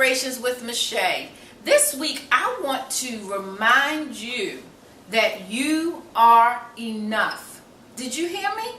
Inspirations with Mischa. This week I want to remind you that you are enough. Did you hear me?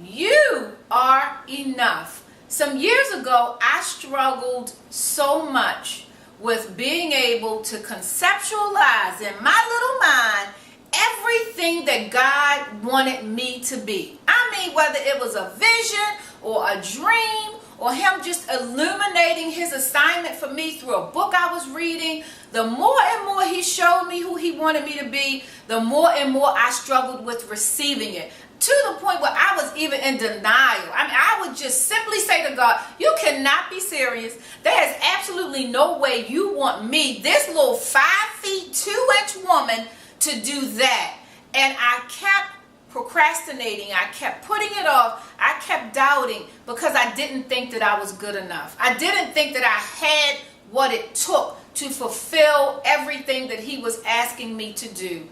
You are enough. Some years ago I struggled so much with being able to conceptualize in my little mind everything that God wanted me to be. I mean, whether it was a vision or a dream or him just illuminating his assignment for me through a book I was reading, the more and more he showed me who he wanted me to be, the more and more I struggled with receiving it. To the point where I was even in denial. I mean, I would just simply say to God, you cannot be serious. There is absolutely no way you want me, this little 5 feet 2-inch woman, to do that. And I kept procrastinating. I kept putting it off. I kept doubting because I didn't think that I was good enough. I didn't think that I had what it took to fulfill everything that he was asking me to do.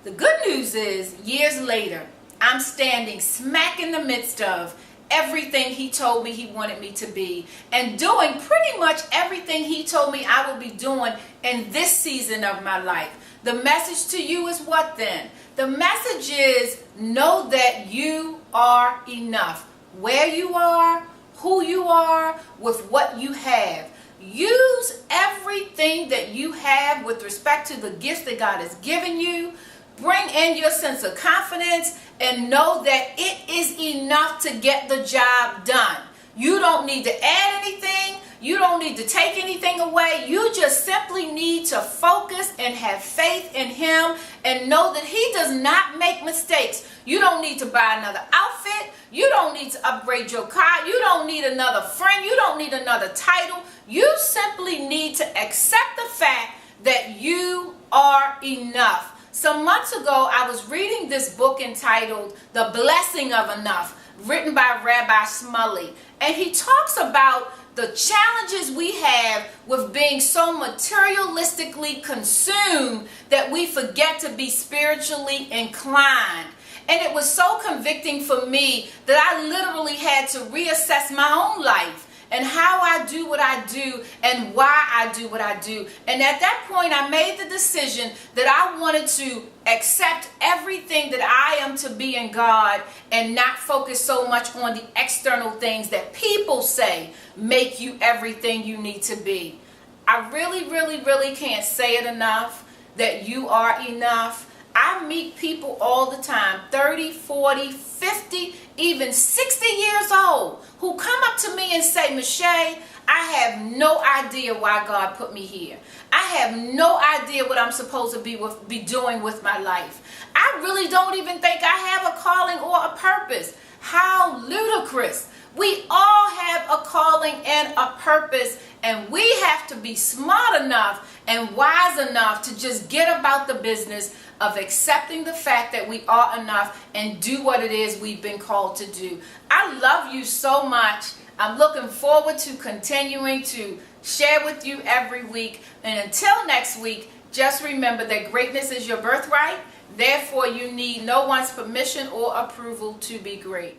The good news is, years later, I'm standing smack in the midst of everything he told me he wanted me to be and doing pretty much everything he told me I will be doing in this season of my life. The message to you is what then? The message is, know that you are enough. Where you are, who you are, with what you have. Use everything that you have with respect to the gifts that God has given you. Bring in your sense of confidence and know that it is enough to get the job done. You don't need to add anything. You don't need to take anything away. You just simply need to focus and have faith in him and know that he does not make mistakes. You don't need to buy another outfit. You don't need to upgrade your car. You don't need another friend. You don't need another title. You simply need to accept the fact that you are enough. Some months ago, I was reading this book entitled The Blessing of Enough, written by Rabbi Smully. And he talks about the challenges we have with being so materialistically consumed that we forget to be spiritually inclined. And it was so convicting for me that I literally had to reassess my own life and how I do what I do and why I do what I do. And at that point, I made the decision that I wanted to accept everything that I am to be in God and not focus so much on the external things that people say make you everything you need to be. I really can't say it enough that you are enough. I meet people all the time, 30, 40, 50, even 60 years old, who come up to me and say, Mischa, I have no idea why God put me here. I have no idea what I'm supposed to be doing with my life. I really don't even think I have a calling or a purpose. How ludicrous. We all have a calling and a purpose, and we have to be smart enough and wise enough to just get about the business of accepting the fact that we are enough and do what it is we've been called to do. I love you so much. I'm looking forward to continuing to share with you every week. And until next week, just remember that greatness is your birthright. Therefore, you need no one's permission or approval to be great.